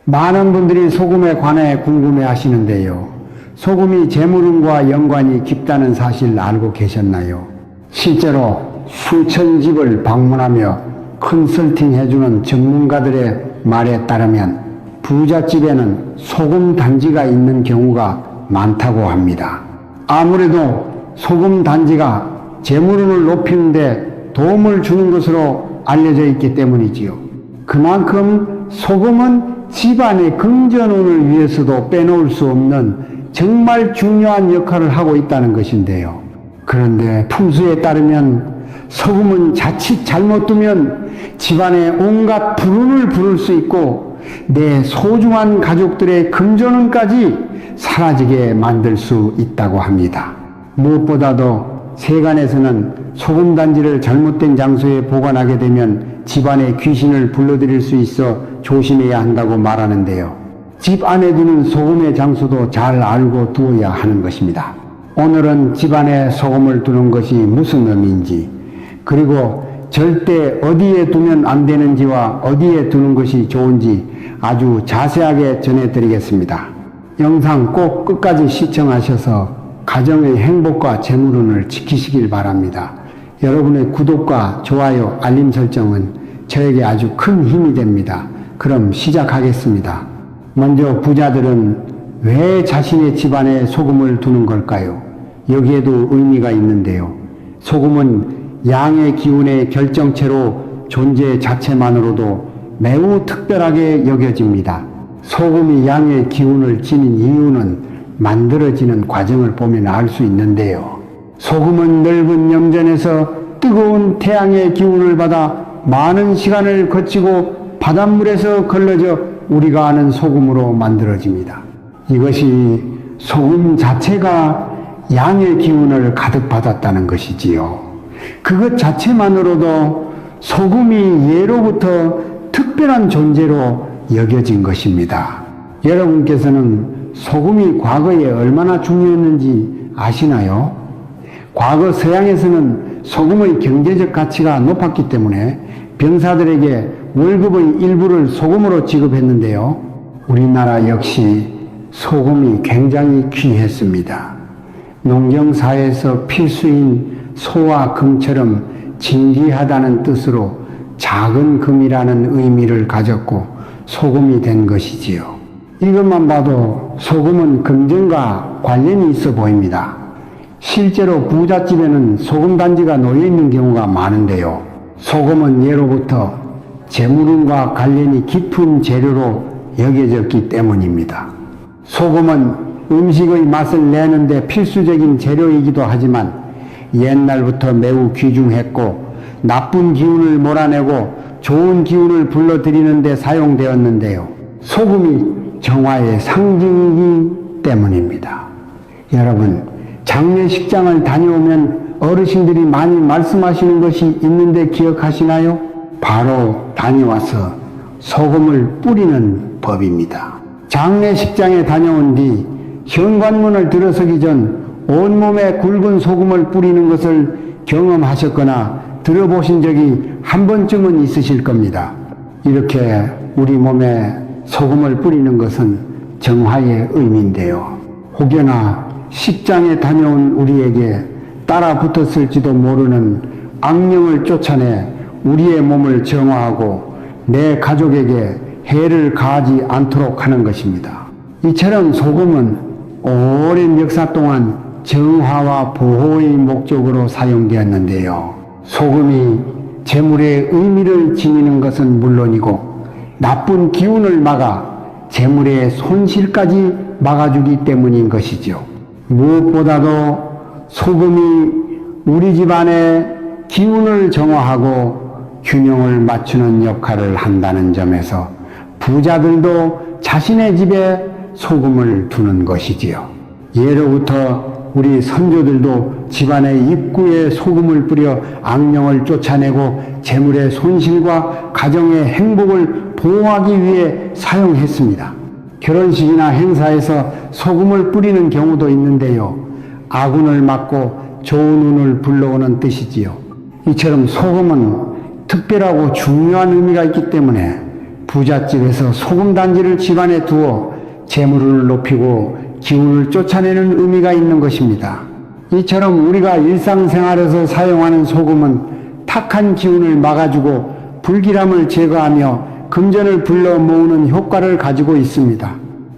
많은 분들이 소금에 관해 궁금해 하시는데요. 소금이 재물운과 연관이 깊다는 사실 알고 계셨나요? 실제로 수천 집을 방문하며 컨설팅 해주는 전문가들의 말에 따르면 부잣집에는 소금 단지가 있는 경우가 많다고 합니다. 아무래도 소금 단지가 재물운을 높이는 데 도움을 주는 것으로 알려져 있기 때문이지요. 그만큼 소금은 집안의 금전운을 위해서도 빼놓을 수 없는 정말 중요한 역할을 하고 있다는 것인데요. 그런데 풍수에 따르면 소금은 자칫 잘못 두면 집안에 온갖 불운을 부를 수 있고 내 소중한 가족들의 금전운까지 사라지게 만들 수 있다고 합니다. 무엇보다도 세간에서는 소금 단지를 잘못된 장소에 보관하게 되면 집안에 귀신을 불러들일 수 있어 조심해야 한다고 말하는데요. 집 안에 두는 소금의 장소도 잘 알고 두어야 하는 것입니다. 오늘은 집안에 소금을 두는 것이 무슨 의미인지, 그리고 절대 어디에 두면 안 되는지와 어디에 두는 것이 좋은지 아주 자세하게 전해드리겠습니다. 영상 꼭 끝까지 시청하셔서 가정의 행복과 재물운을 지키시길 바랍니다. 여러분의 구독과 좋아요, 알림 설정은 저에게 아주 큰 힘이 됩니다. 그럼 시작하겠습니다. 먼저 부자들은 왜 자신의 집안에 소금을 두는 걸까요? 여기에도 의미가 있는데요. 소금은 양의 기운의 결정체로 존재 자체만으로도 매우 특별하게 여겨집니다. 소금이 양의 기운을 지닌 이유는 만들어지는 과정을 보면 알 수 있는데요. 소금은 넓은 염전에서 뜨거운 태양의 기운을 받아 많은 시간을 거치고 바닷물에서 걸러져 우리가 아는 소금으로 만들어집니다. 이것이 소금 자체가 양의 기운을 가득 받았다는 것이지요. 그것 자체만으로도 소금이 예로부터 특별한 존재로 여겨진 것입니다. 여러분께서는 소금이 과거에 얼마나 중요했는지 아시나요? 과거 서양에서는 소금의 경제적 가치가 높았기 때문에 병사들에게 월급의 일부를 소금으로 지급했는데요. 우리나라 역시 소금이 굉장히 귀했습니다. 농경사에서 필수인 소와 금처럼 진귀하다는 뜻으로 작은 금이라는 의미를 가졌고 소금이 된 것이지요. 이것만 봐도 소금은 금전과 관련이 있어 보입니다. 실제로 부잣집에는 소금 단지가 놓여 있는 경우가 많은데요. 소금은 예로부터 재물운과 관련이 깊은 재료로 여겨졌기 때문입니다. 소금은 음식의 맛을 내는데 필수적인 재료이기도 하지만 옛날부터 매우 귀중했고 나쁜 기운을 몰아내고 좋은 기운을 불러들이는 데 사용되었는데요. 소금이 정화의 상징이기 때문입니다. 여러분, 장례식장을 다녀오면 어르신들이 많이 말씀하시는 것이 있는데 기억하시나요? 바로 다녀와서 소금을 뿌리는 법입니다. 장례식장에 다녀온 뒤 현관문을 들어서기 전 온몸에 굵은 소금을 뿌리는 것을 경험하셨거나 들어보신 적이 한 번쯤은 있으실 겁니다. 이렇게 우리 몸에 소금을 뿌리는 것은 정화의 의미인데요. 혹여나 식장에 다녀온 우리에게 따라 붙었을지도 모르는 악령을 쫓아내 우리의 몸을 정화하고 내 가족에게 해를 가하지 않도록 하는 것입니다. 이처럼 소금은 오랜 역사 동안 정화와 보호의 목적으로 사용되었는데요. 소금이 재물의 의미를 지니는 것은 물론이고 나쁜 기운을 막아 재물의 손실까지 막아주기 때문인 것이죠. 무엇보다도 소금이 우리 집안의 기운을 정화하고 균형을 맞추는 역할을 한다는 점에서 부자들도 자신의 집에 소금을 두는 것이지요. 예로부터 우리 선조들도 집안의 입구에 소금을 뿌려 악령을 쫓아내고 재물의 손실과 가정의 행복을 보호하기 위해 사용했습니다. 결혼식이나 행사에서 소금을 뿌리는 경우도 있는데요. 아군을 막고 좋은 운을 불러오는 뜻이지요. 이처럼 소금은 특별하고 중요한 의미가 있기 때문에 부잣집에서 소금 단지를 집안에 두어 재물을 높이고 기운을 쫓아내는 의미가 있는 것입니다. 이처럼 우리가 일상생활에서 사용하는 소금은 탁한 기운을 막아주고 불길함을 제거하며 금전을 불러 모으는 효과를 가지고 있습니다.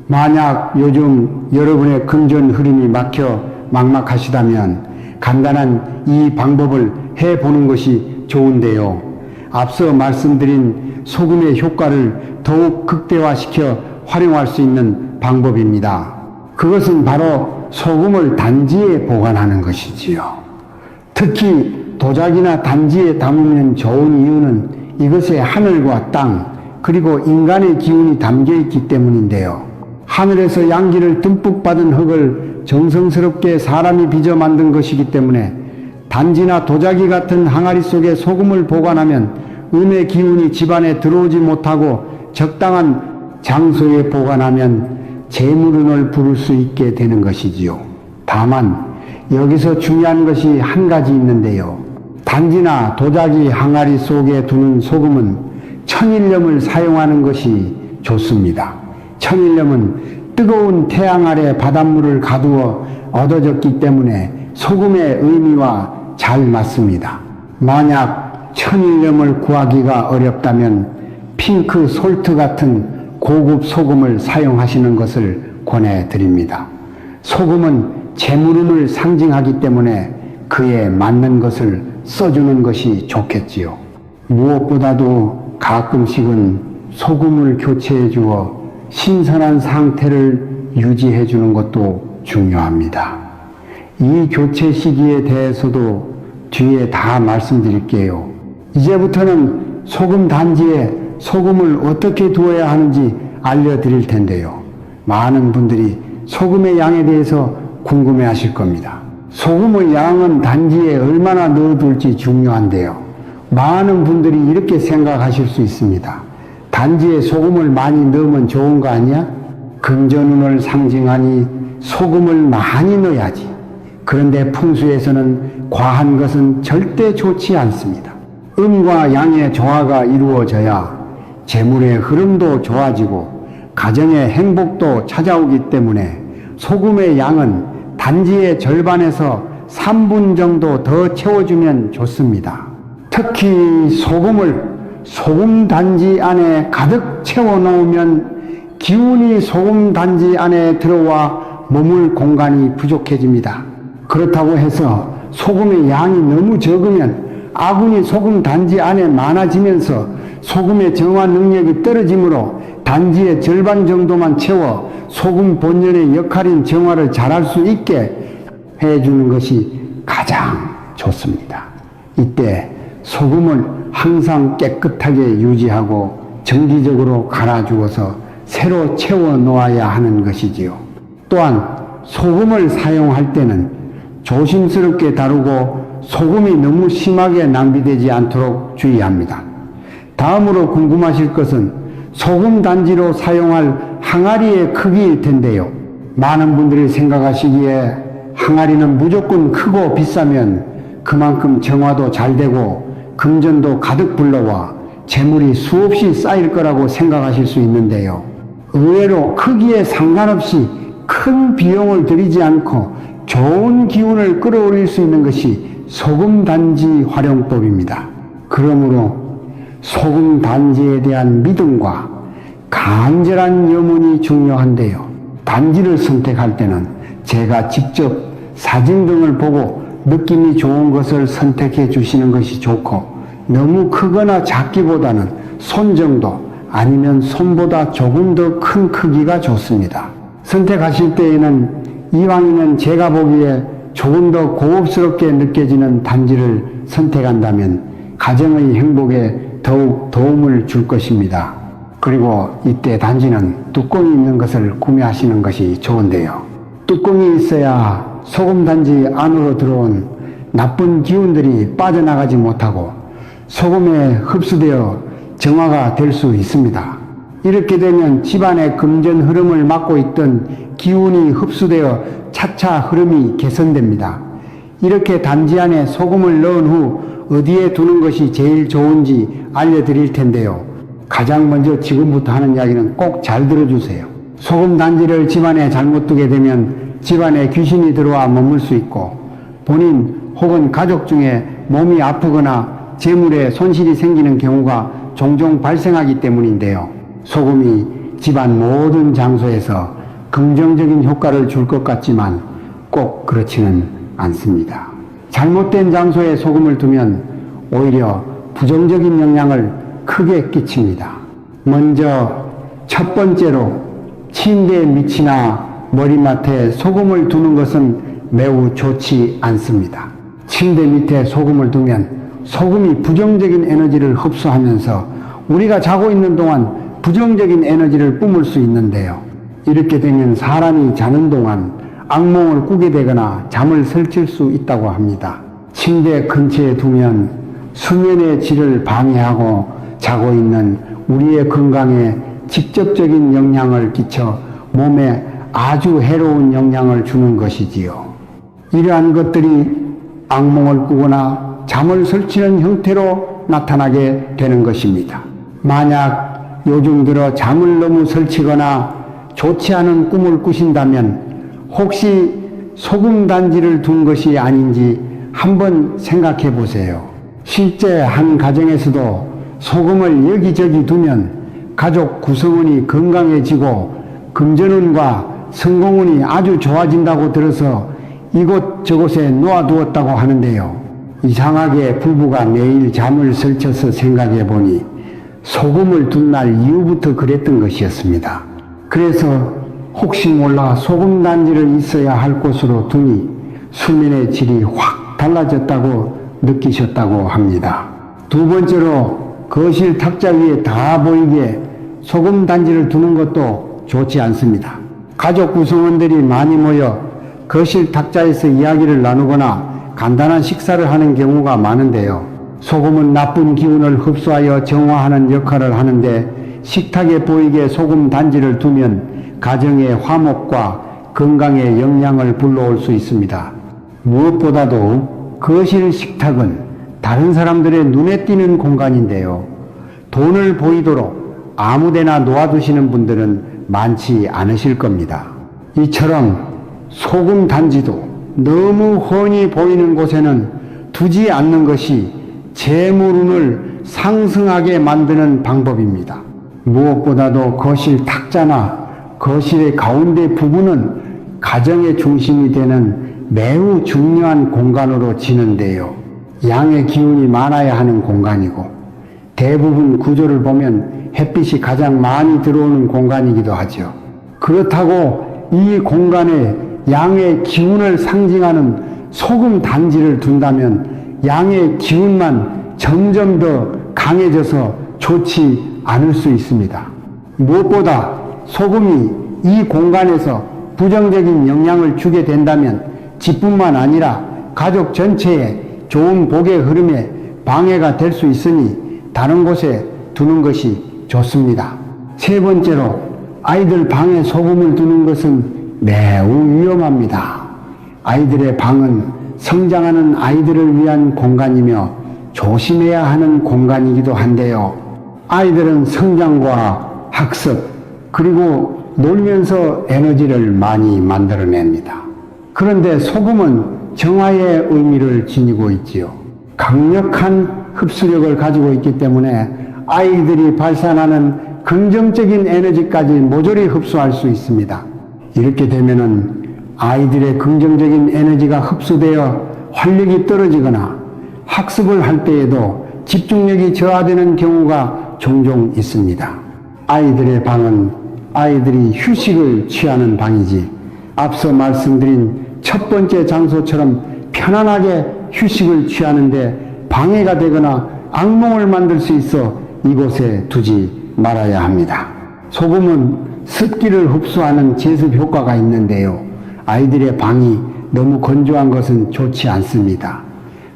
만약 요즘 여러분의 금전 흐름이 막혀 막막하시다면 간단한 이 방법을 해보는 것이 좋은데요. 앞서 말씀드린 소금의 효과를 더욱 극대화시켜 활용할 수 있는 방법입니다. 그것은 바로 소금을 단지에 보관하는 것이지요. 특히 도자기나 단지에 담으면 좋은 이유는 이것에 하늘과 땅 그리고 인간의 기운이 담겨 있기 때문인데요. 하늘에서 양기를 듬뿍 받은 흙을 정성스럽게 사람이 빚어 만든 것이기 때문에 단지나 도자기 같은 항아리 속에 소금을 보관하면 음의 기운이 집안에 들어오지 못하고 적당한 장소에 보관하면 재물운을 부를 수 있게 되는 것이지요. 다만 여기서 중요한 것이 한 가지 있는데요. 단지나 도자기 항아리 속에 두는 소금은 천일염을 사용하는 것이 좋습니다. 천일염은 뜨거운 태양 아래 바닷물을 가두어 얻어졌기 때문에 소금의 의미와 잘 맞습니다. 만약 천일염을 구하기가 어렵다면 핑크 솔트 같은 고급 소금을 사용하시는 것을 권해드립니다. 소금은 재물운을 상징하기 때문에 그에 맞는 것을 써주는 것이 좋겠지요. 무엇보다도 가끔씩은 소금을 교체해 주어 신선한 상태를 유지해 주는 것도 중요합니다. 이 교체 시기에 대해서도 뒤에 다 말씀드릴게요. 이제부터는 소금 단지에 소금을 어떻게 두어야 하는지 알려드릴 텐데요. 많은 분들이 소금의 양에 대해서 궁금해 하실 겁니다. 소금의 양은 단지에 얼마나 넣어둘지 중요한데요. 많은 분들이 이렇게 생각하실 수 있습니다. 단지에 소금을 많이 넣으면 좋은 거 아니야? 금전운을 상징하니 소금을 많이 넣어야지. 그런데 풍수에서는 과한 것은 절대 좋지 않습니다. 음과 양의 조화가 이루어져야 재물의 흐름도 좋아지고 가정의 행복도 찾아오기 때문에 소금의 양은 단지의 절반에서 3분 정도 더 채워주면 좋습니다. 특히 소금을 소금 단지 안에 가득 채워 놓으면 기운이 소금 단지 안에 들어와 머물 공간이 부족해집니다. 그렇다고 해서 소금의 양이 너무 적으면 아군이 소금 단지 안에 많아지면서 소금의 정화 능력이 떨어지므로 단지의 절반 정도만 채워 소금 본연의 역할인 정화를 잘할 수 있게 해주는 것이 가장 좋습니다. 이때 소금을 항상 깨끗하게 유지하고 정기적으로 갈아주어서 새로 채워 놓아야 하는 것이지요. 또한 소금을 사용할 때는 조심스럽게 다루고 소금이 너무 심하게 낭비되지 않도록 주의합니다. 다음으로 궁금하실 것은 소금 단지로 사용할 항아리의 크기일 텐데요. 많은 분들이 생각하시기에 항아리는 무조건 크고 비싸면 그만큼 정화도 잘 되고 금전도 가득 불러와 재물이 수없이 쌓일 거라고 생각하실 수 있는데요. 의외로 크기에 상관없이 큰 비용을 들이지 않고 좋은 기운을 끌어올릴 수 있는 것이 소금 단지 활용법입니다. 그러므로 소금 단지에 대한 믿음과 간절한 염원이 중요한데요. 단지를 선택할 때는 제가 직접 사진 등을 보고 느낌이 좋은 것을 선택해 주시는 것이 좋고, 너무 크거나 작기보다는 손 정도 아니면 손보다 조금 더 큰 크기가 좋습니다. 선택하실 때에는 이왕이면 제가 보기에 조금 더 고급스럽게 느껴지는 단지를 선택한다면 가정의 행복에 더욱 도움을 줄 것입니다. 그리고 이때 단지는 뚜껑이 있는 것을 구매하시는 것이 좋은데요. 뚜껑이 있어야 소금 단지 안으로 들어온 나쁜 기운들이 빠져나가지 못하고 소금에 흡수되어 정화가 될 수 있습니다. 이렇게 되면 집안의 금전 흐름을 막고 있던 기운이 흡수되어 차차 흐름이 개선됩니다. 이렇게 단지 안에 소금을 넣은 후 어디에 두는 것이 제일 좋은지 알려드릴 텐데요. 가장 먼저 지금부터 하는 이야기는 꼭 잘 들어주세요. 소금 단지를 집안에 잘못 두게 되면 집안에 귀신이 들어와 머물 수 있고 본인 혹은 가족 중에 몸이 아프거나 재물에 손실이 생기는 경우가 종종 발생하기 때문인데요. 소금이 집안 모든 장소에서 긍정적인 효과를 줄 것 같지만 꼭 그렇지는 않습니다. 잘못된 장소에 소금을 두면 오히려 부정적인 영향을 크게 끼칩니다. 먼저 첫 번째로 침대 밑이나 머리맡에 소금을 두는 것은 매우 좋지 않습니다. 침대 밑에 소금을 두면 소금이 부정적인 에너지를 흡수하면서 우리가 자고 있는 동안 부정적인 에너지를 뿜을 수 있는데요. 이렇게 되면 사람이 자는 동안 악몽을 꾸게 되거나 잠을 설칠 수 있다고 합니다. 침대 근처에 두면 수면의 질을 방해하고 자고 있는 우리의 건강에 직접적인 영향을 끼쳐 몸에 아주 해로운 영향을 주는 것이지요. 이러한 것들이 악몽을 꾸거나 잠을 설치는 형태로 나타나게 되는 것입니다. 만약 요즘 들어 잠을 너무 설치거나 좋지 않은 꿈을 꾸신다면 혹시 소금 단지를 둔 것이 아닌지 한번 생각해 보세요. 실제 한 가정에서도 소금을 여기저기 두면 가족 구성원이 건강해지고 금전운과 성공운이 아주 좋아진다고 들어서 이곳저곳에 놓아두었다고 하는데요. 이상하게 부부가 매일 잠을 설쳐서 생각해 보니 소금을 둔 날 이후부터 그랬던 것이었습니다. 그래서 혹시 몰라 소금 단지를 있어야 할 곳으로 두니 수면의 질이 확 달라졌다고 느끼셨다고 합니다. 두 번째로 거실 탁자 위에 다 보이게 소금 단지를 두는 것도 좋지 않습니다. 가족 구성원들이 많이 모여 거실 탁자에서 이야기를 나누거나 간단한 식사를 하는 경우가 많은데요. 소금은 나쁜 기운을 흡수하여 정화하는 역할을 하는데 식탁에 보이게 소금 단지를 두면 가정의 화목과 건강에 영향을 불러올 수 있습니다. 무엇보다도 거실 식탁은 다른 사람들의 눈에 띄는 공간인데요. 돈을 보이도록 아무데나 놓아두시는 분들은 많지 않으실 겁니다. 이처럼 소금 단지도 너무 훤히 보이는 곳에는 두지 않는 것이 재물운을 상승하게 만드는 방법입니다. 무엇보다도 거실 탁자나 거실의 가운데 부분은 가정의 중심이 되는 매우 중요한 공간으로 지는데요. 양의 기운이 많아야 하는 공간이고 대부분 구조를 보면 햇빛이 가장 많이 들어오는 공간이기도 하죠. 그렇다고 이 공간에 양의 기운을 상징하는 소금 단지를 둔다면 양의 기운만 점점 더 강해져서 좋지 않을 수 있습니다. 무엇보다 소금이 이 공간에서 부정적인 영향을 주게 된다면 집뿐만 아니라 가족 전체에 좋은 복의 흐름에 방해가 될 수 있으니 다른 곳에 두는 것이 좋습니다. 세 번째로 아이들 방에 소금을 두는 것은 매우 위험합니다. 아이들의 방은 성장하는 아이들을 위한 공간이며 조심해야 하는 공간이기도 한데요. 아이들은 성장과 학습 그리고 놀면서 에너지를 많이 만들어냅니다. 그런데 소금은 정화의 의미를 지니고 있지요. 강력한 흡수력을 가지고 있기 때문에 아이들이 발산하는 긍정적인 에너지까지 모조리 흡수할 수 있습니다. 이렇게 되면은 아이들의 긍정적인 에너지가 흡수되어 활력이 떨어지거나 학습을 할 때에도 집중력이 저하되는 경우가 종종 있습니다. 아이들의 방은 아이들이 휴식을 취하는 방이지 앞서 말씀드린 첫 번째 장소처럼 편안하게 휴식을 취하는데 방해가 되거나 악몽을 만들 수 있어 이곳에 두지 말아야 합니다. 소금은 습기를 흡수하는 제습 효과가 있는데요. 아이들의 방이 너무 건조한 것은 좋지 않습니다.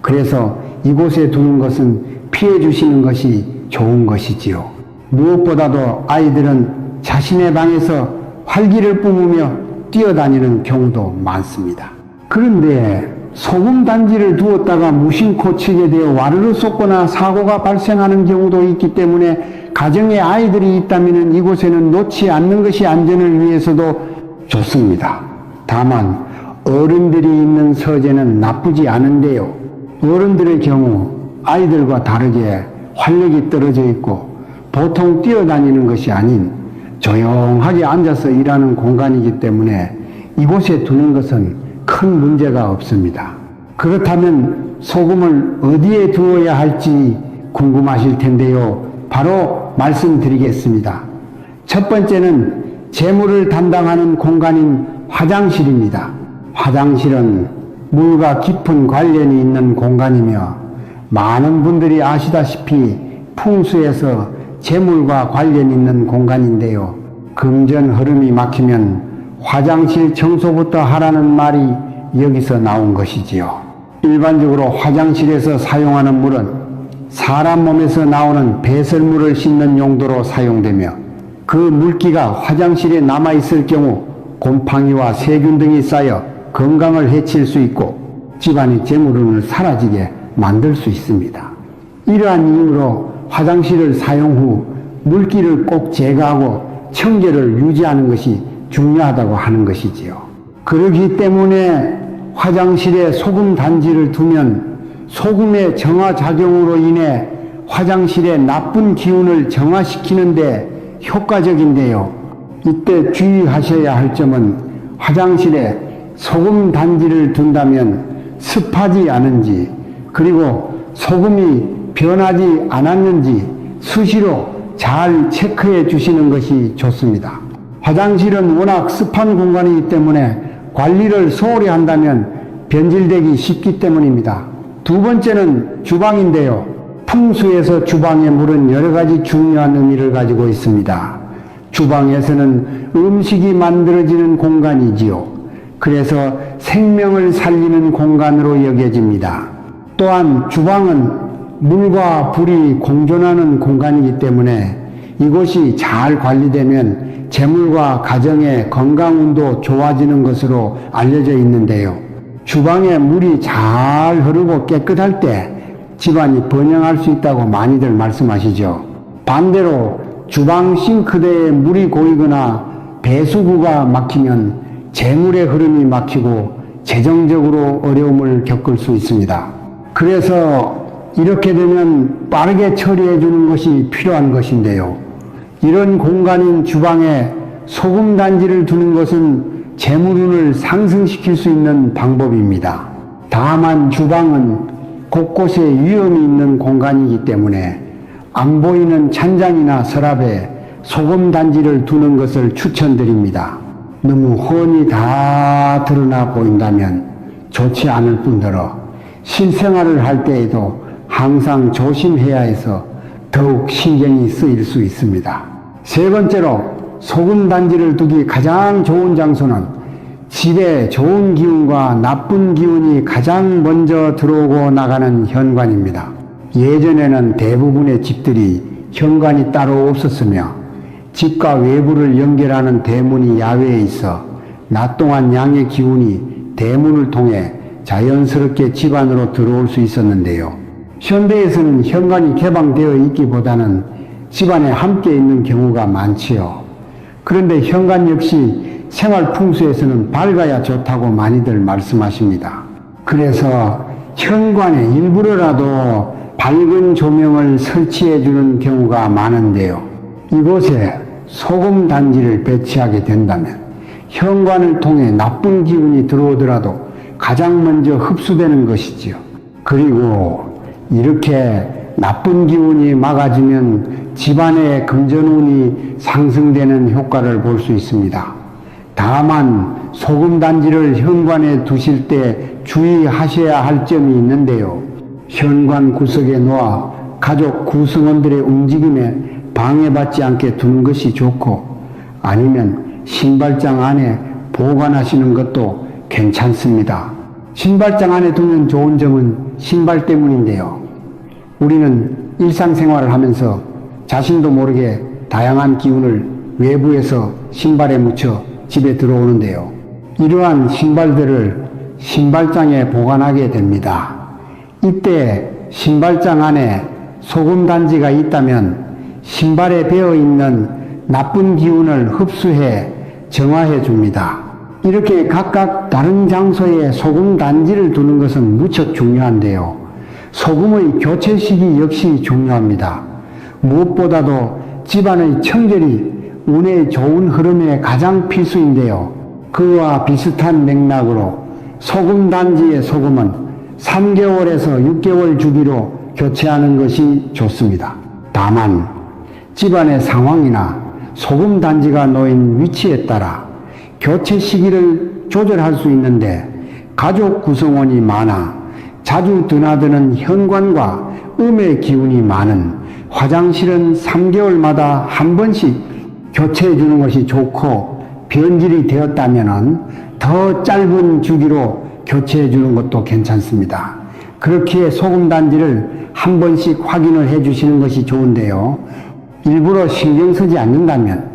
그래서 이곳에 두는 것은 피해 주시는 것이 좋은 것이지요. 무엇보다도 아이들은 자신의 방에서 활기를 뿜으며 뛰어다니는 경우도 많습니다. 그런데 소금 단지를 두었다가 무심코 치게 되어 와르르 쏟거나 사고가 발생하는 경우도 있기 때문에 가정에 아이들이 있다면 이곳에는 놓지 않는 것이 안전을 위해서도 좋습니다. 다만 어른들이 있는 서재는 나쁘지 않은데요. 어른들의 경우 아이들과 다르게 활력이 떨어져 있고 보통 뛰어다니는 것이 아닌 조용하게 앉아서 일하는 공간이기 때문에 이곳에 두는 것은 큰 문제가 없습니다. 그렇다면 소금을 어디에 두어야 할지 궁금하실 텐데요. 바로 말씀드리겠습니다. 첫 번째는 재물을 담당하는 공간인 화장실입니다. 화장실은 물과 깊은 관련이 있는 공간이며 많은 분들이 아시다시피 풍수에서 재물과 관련 있는 공간인데요. 금전 흐름이 막히면 화장실 청소부터 하라는 말이 여기서 나온 것이지요. 일반적으로 화장실에서 사용하는 물은 사람 몸에서 나오는 배설물을 씻는 용도로 사용되며 그 물기가 화장실에 남아있을 경우 곰팡이와 세균 등이 쌓여 건강을 해칠 수 있고 집안의 재물운을 사라지게 만들 수 있습니다. 이러한 이유로 화장실을 사용 후 물기를 꼭 제거하고 청결을 유지하는 것이 중요하다고 하는 것이지요. 그렇기 때문에 화장실에 소금 단지를 두면 소금의 정화작용으로 인해 화장실의 나쁜 기운을 정화시키는데 효과적인데요. 이때 주의하셔야 할 점은 화장실에 소금 단지를 둔다면 습하지 않은지 그리고 소금이 변하지 않았는지 수시로 잘 체크해 주시는 것이 좋습니다. 화장실은 워낙 습한 공간이기 때문에 관리를 소홀히 한다면 변질되기 쉽기 때문입니다. 두 번째는 주방인데요. 풍수에서 주방의 물은 여러 가지 중요한 의미를 가지고 있습니다. 주방에서는 음식이 만들어지는 공간이지요. 그래서 생명을 살리는 공간으로 여겨집니다. 또한 주방은 물과 불이 공존하는 공간이기 때문에 이곳이 잘 관리되면 재물과 가정의 건강운도 좋아지는 것으로 알려져 있는데요. 주방에 물이 잘 흐르고 깨끗할 때 집안이 번영할 수 있다고 많이들 말씀하시죠. 반대로 주방 싱크대에 물이 고이거나 배수구가 막히면 재물의 흐름이 막히고 재정적으로 어려움을 겪을 수 있습니다. 그래서 이렇게 되면 빠르게 처리해 주는 것이 필요한 것인데요. 이런 공간인 주방에 소금 단지를 두는 것은 재물운을 상승시킬 수 있는 방법입니다. 다만 주방은 곳곳에 위험이 있는 공간이기 때문에 안 보이는 찬장이나 서랍에 소금 단지를 두는 것을 추천드립니다. 너무 훤히 다 드러나 보인다면 좋지 않을 뿐더러 실생활을 할 때에도 항상 조심해야 해서 더욱 신경이 쓰일 수 있습니다. 세 번째로 소금 단지를 두기 가장 좋은 장소는 집에 좋은 기운과 나쁜 기운이 가장 먼저 들어오고 나가는 현관입니다. 예전에는 대부분의 집들이 현관이 따로 없었으며 집과 외부를 연결하는 대문이 야외에 있어 낮 동안 양의 기운이 대문을 통해 자연스럽게 집 안으로 들어올 수 있었는데요. 현대에서는 현관이 개방되어 있기보다는 집안에 함께 있는 경우가 많지요. 그런데 현관 역시 생활 풍수에서는 밝아야 좋다고 많이들 말씀하십니다. 그래서 현관에 일부러라도 밝은 조명을 설치해 주는 경우가 많은데요. 이곳에 소금 단지를 배치하게 된다면 현관을 통해 나쁜 기운이 들어오더라도 가장 먼저 흡수되는 것이지요. 그리고 이렇게 나쁜 기운이 막아지면 집안의 금전운이 상승되는 효과를 볼 수 있습니다. 다만 소금 단지를 현관에 두실 때 주의하셔야 할 점이 있는데요. 현관 구석에 놓아 가족 구성원들의 움직임에 방해받지 않게 두는 것이 좋고 아니면 신발장 안에 보관하시는 것도 괜찮습니다. 신발장 안에 두면 좋은 점은 신발 때문인데요. 우리는 일상생활을 하면서 자신도 모르게 다양한 기운을 외부에서 신발에 묻혀 집에 들어오는데요. 이러한 신발들을 신발장에 보관하게 됩니다. 이때 신발장 안에 소금 단지가 있다면 신발에 배어 있는 나쁜 기운을 흡수해 정화해 줍니다. 이렇게 각각 다른 장소에 소금 단지를 두는 것은 무척 중요한데요. 소금의 교체 시기 역시 중요합니다. 무엇보다도 집안의 청결이 운의 좋은 흐름에 가장 필수인데요. 그와 비슷한 맥락으로 소금 단지의 소금은 3개월에서 6개월 주기로 교체하는 것이 좋습니다. 다만 집안의 상황이나 소금 단지가 놓인 위치에 따라 교체 시기를 조절할 수 있는데, 가족 구성원이 많아 자주 드나드는 현관과 음의 기운이 많은 화장실은 3개월마다 한 번씩 교체해 주는 것이 좋고, 변질이 되었다면 더 짧은 주기로 교체해 주는 것도 괜찮습니다. 그렇게 소금 단지를 한 번씩 확인을 해 주시는 것이 좋은데요. 일부러 신경 쓰지 않는다면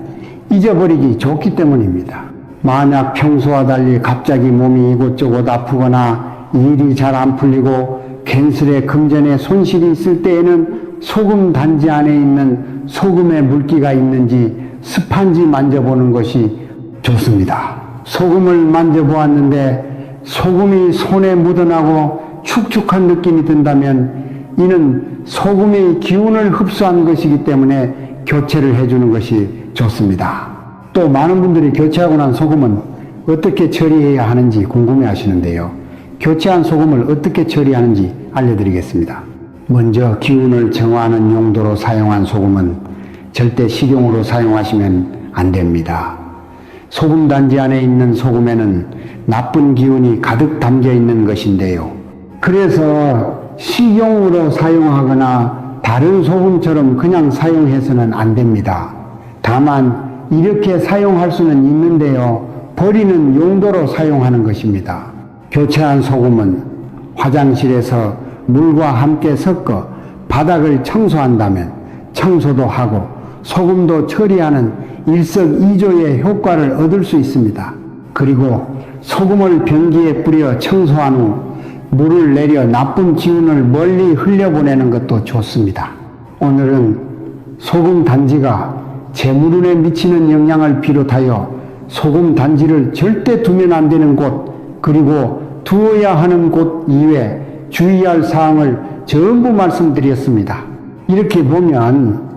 잊어버리기 좋기 때문입니다. 만약 평소와 달리 갑자기 몸이 이곳저곳 아프거나 일이 잘 안 풀리고 괜스레 금전에 손실이 있을 때에는 소금 단지 안에 있는 소금의 물기가 있는지 습한지 만져보는 것이 좋습니다. 소금을 만져보았는데 소금이 손에 묻어나고 축축한 느낌이 든다면 이는 소금의 기운을 흡수한 것이기 때문에 교체를 해주는 것이 좋습니다. 또 많은 분들이 교체하고 난 소금은 어떻게 처리해야 하는지 궁금해 하시는데요. 교체한 소금을 어떻게 처리하는지 알려드리겠습니다. 먼저 기운을 정화하는 용도로 사용한 소금은 절대 식용으로 사용하시면 안 됩니다. 소금 단지 안에 있는 소금에는 나쁜 기운이 가득 담겨 있는 것인데요. 그래서 식용으로 사용하거나 다른 소금처럼 그냥 사용해서는 안 됩니다. 다만 이렇게 사용할 수는 있는데요. 버리는 용도로 사용하는 것입니다. 교체한 소금은 화장실에서 물과 함께 섞어 바닥을 청소한다면 청소도 하고 소금도 처리하는 일석이조의 효과를 얻을 수 있습니다. 그리고 소금을 변기에 뿌려 청소한 후 물을 내려 나쁜 기운을 멀리 흘려보내는 것도 좋습니다. 오늘은 소금 단지가 재물운에 미치는 영향을 비롯하여 소금 단지를 절대 두면 안 되는 곳, 그리고 두어야 하는 곳 이외에 주의할 사항을 전부 말씀드렸습니다. 이렇게 보면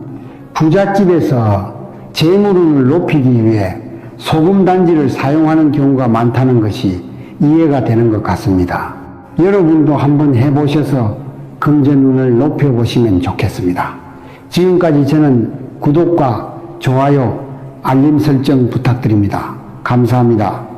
부잣집에서 재물운을 높이기 위해 소금 단지를 사용하는 경우가 많다는 것이 이해가 되는 것 같습니다. 여러분도 한번 해보셔서 금전운을 높여보시면 좋겠습니다. 지금까지 저는 구독과 좋아요, 알림 설정 부탁드립니다. 감사합니다.